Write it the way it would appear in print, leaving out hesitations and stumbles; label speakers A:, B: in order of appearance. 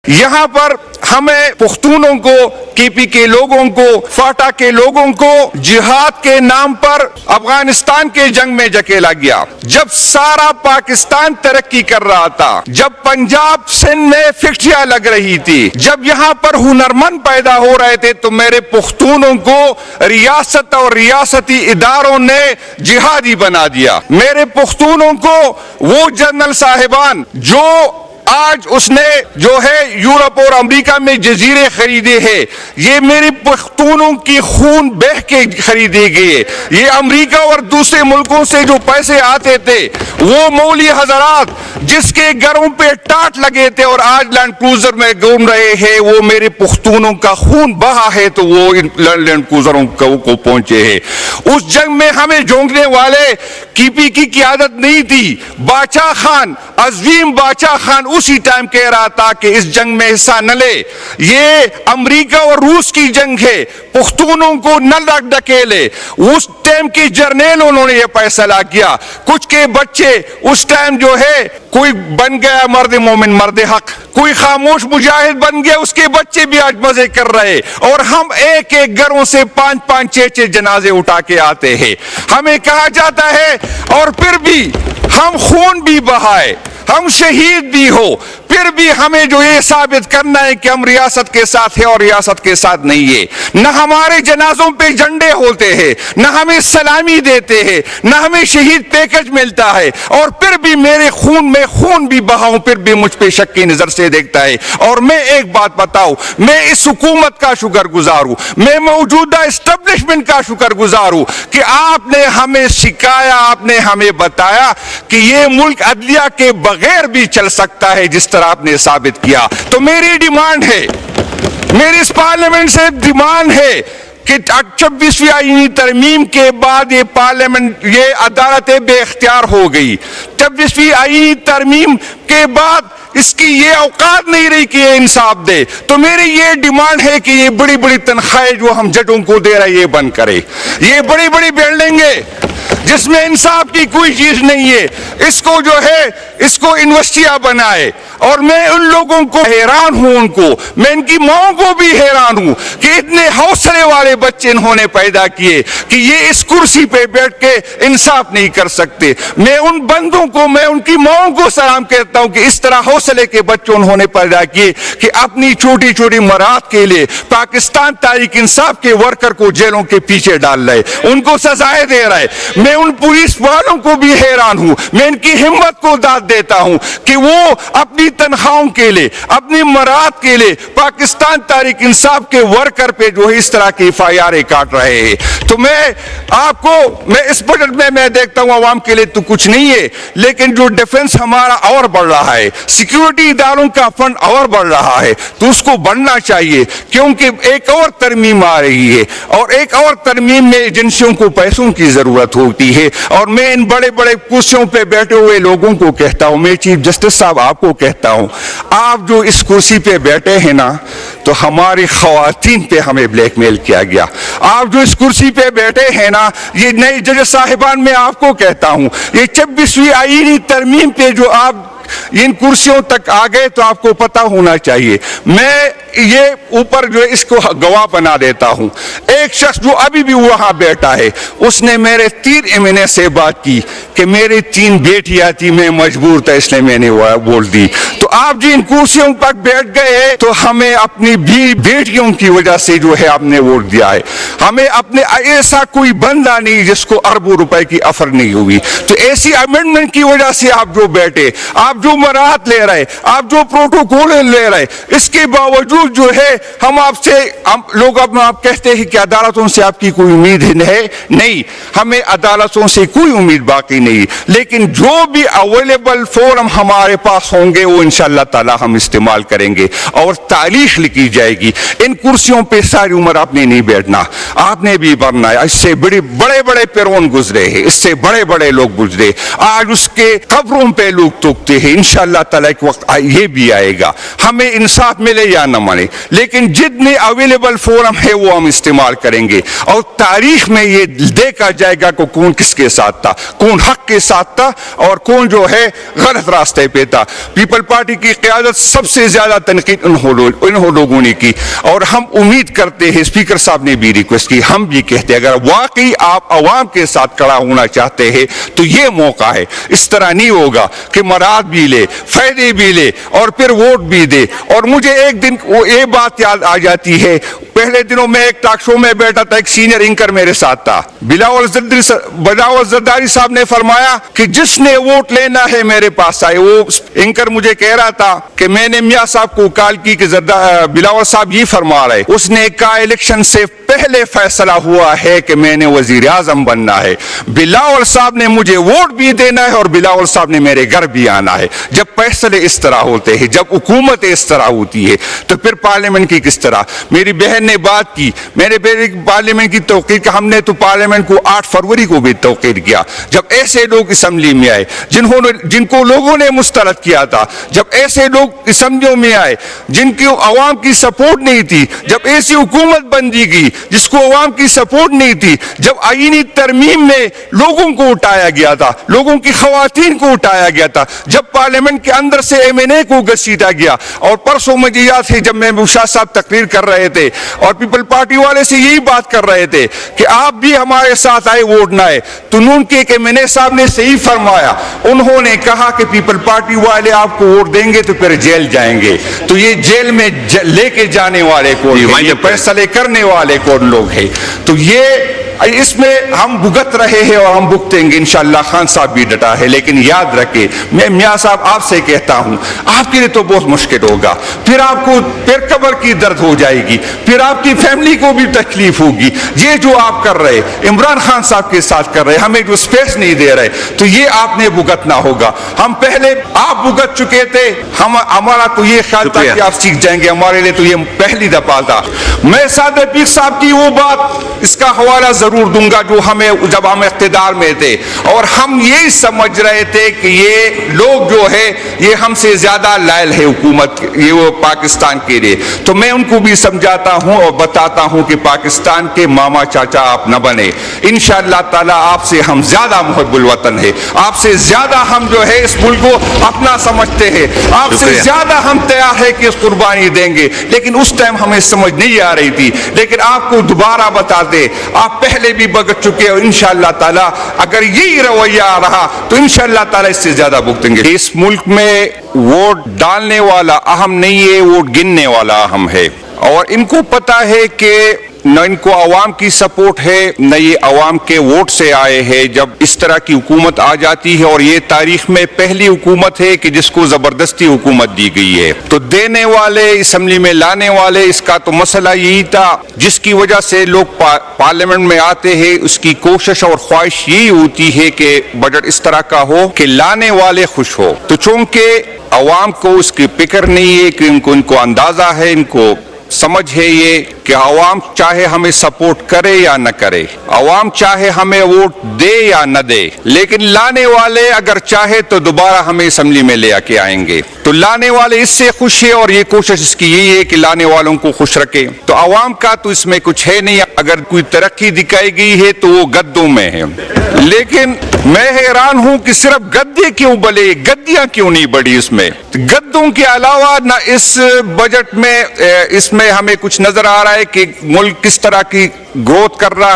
A: यहाँ पर हमें पुख्तूनों को, केपी के लोगों को, फाटा के लोगों को जिहाद के नाम पर अफगानिस्तान के जंग में जकेला गया। जब सारा पाकिस्तान तरक्की कर रहा था, जब पंजाब सिंध में फैक्ट्रियां लग रही थी, जब यहाँ पर हुनरमंद पैदा हो रहे थे, तो मेरे पुख्तूनों को रियासत और रियासती इदारों ने जिहादी बना दिया। मेरे पुख्तूनों को वो जनरल साहिबान जो आज उसने जो है यूरोप और अमेरिका में जजीरे खरीदे हैं, ये मेरे पख्तूनों की खून बह के खरीदे गए। ये अमेरिका और दूसरे मुल्कों से जो पैसे आते थे, वो मौली हजरात जिसके घरों पे टाट लगे थे और आज लैंड क्रूजर में घूम रहे हैं, वो मेरे पख्तूनों का खून बहा है तो वो इन लैंड क्रूजरों को पहुंचे हैं। उस जंग में हमें झोंकने वाले कीपी की क़यादत नहीं थी। बादशाह खान, अजीम बादशाह खान उसी टाइम कह रहा था कि इस जंग में हिस्सा न ले, ये अमेरिका और रूस की जंग है, पुख्तूनों को न ढकेले। उस टाइम के जर्नल उन्होंने ये फैसला किया। कुछ के बच्चे उस टाइम जो है, कोई बन गया मर्द मोमिन, मर्द हक, कोई खामोश मुजाहिद बन गया, उसके बच्चे भी आज मजे कर रहे। और हम एक एक घरों से 5-5, 6-6 जनाजे उठा के आते हैं। हमें कहा जाता है और फिर भी हम खून भी बहाए, हम शहीद भी हो, फिर भी हमें जो ये साबित करना है कि हम रियासत के साथ है और रियासत के साथ नहीं है। न हमारे जनाजों पे झंडे होते हैं, न हमें सलामी देते हैं, न हमें शहीद पैकेज मिलता है, और फिर भी मेरे खून में खून भी बहाऊं, फिर भी मुझ पे शक की नजर से देखता है। और मैं एक बात बताऊं, मैं इस हुकूमत का शुक्रगुजार हूं, मैं मौजूदा एस्टेब्लिशमेंट का शुक्रगुजार हूं कि आपने हमें सिखाया, आपने हमें बताया कि ये मुल्क अदलिया के बगैर भी चल सकता है, जिस तरह आपने साबित किया। तो मेरी डिमांड है, मेरी इस पार्लियामेंट से डिमांड है कि 26वीं आईनी तरमीम के बाद ये पार्लियामेंट, ये अदालतें बेख्तियार हो गई। 26वीं आईनी तरमीम के बाद इसकी ये औकात नहीं रही कि ये इंसाफ दे। तो मेरी ये डिमांड है कि ये बड़ी बड़ी तनख्वाहें जो हम जजों को दे रहे हैं, ये बंद करे। ये बड़ी बड़ी बिल्डिंगें जिसमें इंसाफ की कोई चीज नहीं है, इसको जो है, इसको यूनिवर्सिटियां बनाए। और मैं उन लोगों को हैरान हूं, उनको, मैं इनकी माओ को भी हैरान हूं कि इतने हौसले वाले बच्चे इन्होंने पैदा किए कि ये इस कुर्सी पे बैठ के इंसाफ नहीं कर सकते। मैं उन बंदों को, मैं उनकी माओ को सलाम कहता हूं कि इस तरह हौसले के बच्चे उन्होंने पैदा किए कि अपनी छोटी छोटी मराद के लिए पाकिस्तान तहरीक इंसाफ के वर्कर को जेलों के पीछे डाल रहे, उनको सजाएं दे रहे। मैं उन पुलिस वालों को भी हैरान हूं, मैं इनकी हिम्मत को दाद देता हूं कि वो अपनी तनख्वाहों के लिए, अपनी मराद के लिए पाकिस्तान तहरीक इंसाफ के वर्कर पे जो है इस तरह की FIR काट रहे हैं। तो मैं आपको, मैं इस बजट में मैं देखता हूं अवाम के लिए तो कुछ नहीं है, लेकिन जो डिफेंस हमारा और बढ़ रहा है, सिक्योरिटी इदारों का फंड और बढ़ रहा है, तो उसको बढ़ना चाहिए, क्योंकि एक और तरमीम आ रही है और एक और तरमीम में एजेंसियों को पैसों की जरूरत होती है। और मैं इन बड़े बड़े कुर्सियों पे बैठे हुए लोगों को कहता हूं, मैं चीफ जस्टिस साहब आपको कहता हूं, आप जो इस कुर्सी पे बैठे हैं ना, तो हमारी खवातीन पे हमें ब्लैकमेल किया गया। आप जो इस कुर्सी पे बैठे हैं ना, ये नई जज साहिबान, मैं आपको कहता हूं, ये 26वीं आईनी तरमीम पे जो आप इन कुर्सियों तक आ गए, तो आपको पता होना चाहिए। मैं ये ऊपर जो इसको गवाह बना देता हूं, एक शख्स जो अभी भी वहां बैठा है, उसने मेरे 3 महीने से बात की कि मेरी 3 बेटियां थी, मैं मजबूर था इसलिए मैंने बोल दी। तो आप जी इन कुर्सियों पर बैठ गए, तो हमें अपनी बेटियों की वजह से जो है आपने वोट दिया है। हमें अपने, ऐसा कोई बंदा नहीं जिसको अरबों रुपए की ऑफर नहीं हुई। तो ऐसी अमेंडमेंट की वजह से आप जो बैठे, आप जो मराहत ले रहे, आप जो प्रोटोकॉल ले रहे, इसके बावजूद जो है हम आपसे, लोग अब आप कहते हैं कि अदालतों से आपकी कोई उम्मीद है नहीं, हमें अदालतों से कोई उम्मीद बाकी नहीं, लेकिन जो भी अवेलेबल फोरम हमारे पास होंगे वो इंशाअल्लाह ताला हम इस्तेमाल करेंगे और तारीख लिखी जाएगी। इन कुर्सियों पे सारी उम्र आपने नहीं बैठना, आपने भी बनना है। इससे बड़े बड़े फिरौन गुजरे हैं, इससे बड़े बड़े लोग गुजरे, आज उसके कब्रों पे लोग थूकते ہیں انشاءاللہ تعالیٰ ایک وقت یہ بھی آئے گا, ہمیں انصاف ملے یا نہ ملے, لیکن جتنے اویلیبل فورم ہے وہ ہم استعمال کریں گے, اور تاریخ میں یہ دیکھا جائے گا کہ کون کس کے ساتھ تھا, کون حق کے ساتھ تھا اور کون جو ہے غلط راستے پہ تھا. پیپل پارٹی کی قیادت سب سے زیادہ تنقید انہوں لوگوں نے کی, اور ہم امید کرتے ہیں, اسپیکر صاحب نے بھی ریکویسٹ کی, ہم بھی کہتے ہیں اگر واقعی آپ عوام کے ساتھ کھڑا ہونا چاہتے ہیں تو یہ موقع ہے. اس طرح نہیں ہوگا کہ مراد بھی لے, فائدے بھی لے اور پھر ووٹ بھی دے. اور مجھے ایک دن یہ بات یاد آ جاتی ہے, پہلے دنوں میں ایک ٹاک شو میں بیٹھا تھا, ایک سینئر اینکر میرے ساتھ تھا, بلاول زرداری صاحب نے فرمایا کہ جس نے ووٹ لینا ہے میرے پاس آئے. وہ اینکر مجھے کہہ رہا تھا کہ میں نے میاں صاحب کو کال کی کہ بلاول صاحب یہ فرما رہے, اس نے کہا الیکشن سے پہلے فیصلہ ہوا ہے کہ میں نے وزیر اعظم بننا ہے, بلاول صاحب نے مجھے ووٹ بھی دینا ہے اور بلاول صاحب نے میرے گھر بھی آنا ہے. جب فیصلے اس طرح ہوتے ہیں, جب حکومت اس طرح ہوتی ہے, تو پھر پارلیمنٹ کی کس طرح. میری بہن نے بات کی, میں نے پارلیمنٹ کی توقیر کی, ہم نے تو پارلیمنٹ کو 8 فروری کو بھی توقیر کیا. جب ایسے لوگ اسمبلی میں آئے جن کو لوگوں نے مسترد کیا تھا, جب ایسے لوگ اسمبلیوں میں آئے جن کی عوام کی سپورٹ نہیں تھی, جب ایسی حکومت بن دی گئی جس کو عوام کی سپورٹ نہیں تھی, جب آئینی ترمیم میں لوگوں کو اٹھایا گیا تھا, لوگوں کی خواتین کو اٹھایا گیا تھا, جب پارلیمنٹ کے اندر سے MNA کو گھسیٹا گیا. اور پرسوں مجھے یاد ہے جب محبوب شاہ صاحب تقریر کر رہے تھے اور پیپل پارٹی والے سے یہی بات کر رہے تھے کہ آپ بھی ہمارے ساتھ آئے, ووٹ نہ آئے, تو نون کے MNA صاحب نے صحیح فرمایا, انہوں نے کہا کہ پیپل پارٹی والے آپ کو ووٹ دیں گے تو پھر جیل جائیں گے. تو یہ جیل میں لے کے جانے والے کون ہیں, یہ فیصلے کرنے والے کون لوگ ہیں. تو یہ اس میں ہم بھگت رہے ہیں اور ہم بھگتیں گے انشاءاللہ. خان صاحب بھی ڈٹا ہے, لیکن یاد رکھے, میں میاں صاحب آپ سے کہتا ہوں, آپ کے لیے تو بہت مشکل ہوگا, پھر آپ کو پھر قبر کی درد ہو جائے گی, پھر آپ کی فیملی کو بھی تکلیف ہوگی. یہ جو آپ کر رہے, عمران خان صاحب کے ساتھ کر رہے, ہمیں جو سپیس نہیں دے رہے, تو یہ آپ نے بھگتنا ہوگا. ہم پہلے آپ بھگت چکے تھے, ہمارا تو یہ خیال تھا کہ آپ سیکھ جائیں گے, ہمارے لیے تو یہ پہلی دفعہ تھا. میں سعد پیر صاحب کی وہ بات اس کا حوالہ ضرور دوں گا جو ہمیں جب ہم اقتدار میں تھے اور ہم یہی سمجھ رہے تھے کہ یہ لوگ جو ہے یہ ہم سے زیادہ لائل ہے حکومت, یہ وہ پاکستان کے لیے. تو میں ان کو بھی سمجھاتا ہوں اور بتاتا ہوں کہ پاکستان کے ماما چاچا آپ نہ بنے. انشاءاللہ تعالیٰ آپ سے ہم زیادہ محب الوطن ہے, آپ سے زیادہ ہم جو ہے اس ملک کو اپنا سمجھتے ہیں, آپ سے زیادہ ہم تیار ہے کہ اس قربانی دیں گے. لیکن اس ٹائم ہمیں سمجھ نہیں آ رہی تھی, لیکن آپ کو دوبارہ بتا دے, آپ پہلے بھی بھگت چکے اور انشاءاللہ تعالیٰ اگر یہی رویہ رہا تو انشاءاللہ تعالیٰ اس سے زیادہ بھگتیں گے. اس ملک میں ووٹ ڈالنے والا اہم نہیں ہے, ووٹ گننے والا اہم ہے. اور ان کو پتا ہے کہ نہ ان کو عوام کی سپورٹ ہے, نہ یہ عوام کے ووٹ سے آئے ہیں. جب اس طرح کی حکومت آ جاتی ہے, اور یہ تاریخ میں پہلی حکومت ہے کہ جس کو زبردستی حکومت دی گئی ہے, تو دینے والے, اسمبلی میں لانے والے, اس کا تو مسئلہ یہی تھا جس کی وجہ سے لوگ پارلیمنٹ میں آتے ہیں. اس کی کوشش اور خواہش یہی ہوتی ہے کہ بجٹ اس طرح کا ہو کہ لانے والے خوش ہو. تو چونکہ عوام کو اس کی فکر نہیں ہے کہ ان کو اندازہ ہے, ان کو سمجھ ہے یہ کہ عوام چاہے ہمیں سپورٹ کرے یا نہ کرے, عوام چاہے ہمیں ووٹ دے یا نہ دے, لیکن لانے والے اگر چاہے تو دوبارہ ہمیں اسمبلی میں لے کے آئیں گے. تو لانے والے اس سے خوش ہے اور یہ کوشش اس کی یہی ہے کہ لانے والوں کو خوش رکھے. تو عوام کا تو اس میں کچھ ہے نہیں, اگر کوئی ترقی دکھائی گئی ہے تو وہ گدوں میں ہے. لیکن میں حیران ہوں کہ صرف گدے کیوں بلے, گدیاں کیوں نہیں بڑھی اس میں. گدوں کے علاوہ نہ اس بجٹ میں اس میں ہمیں کچھ نظر آ رہا ہے کہ ملک کس طرح کی گروتھ کر رہا ہے.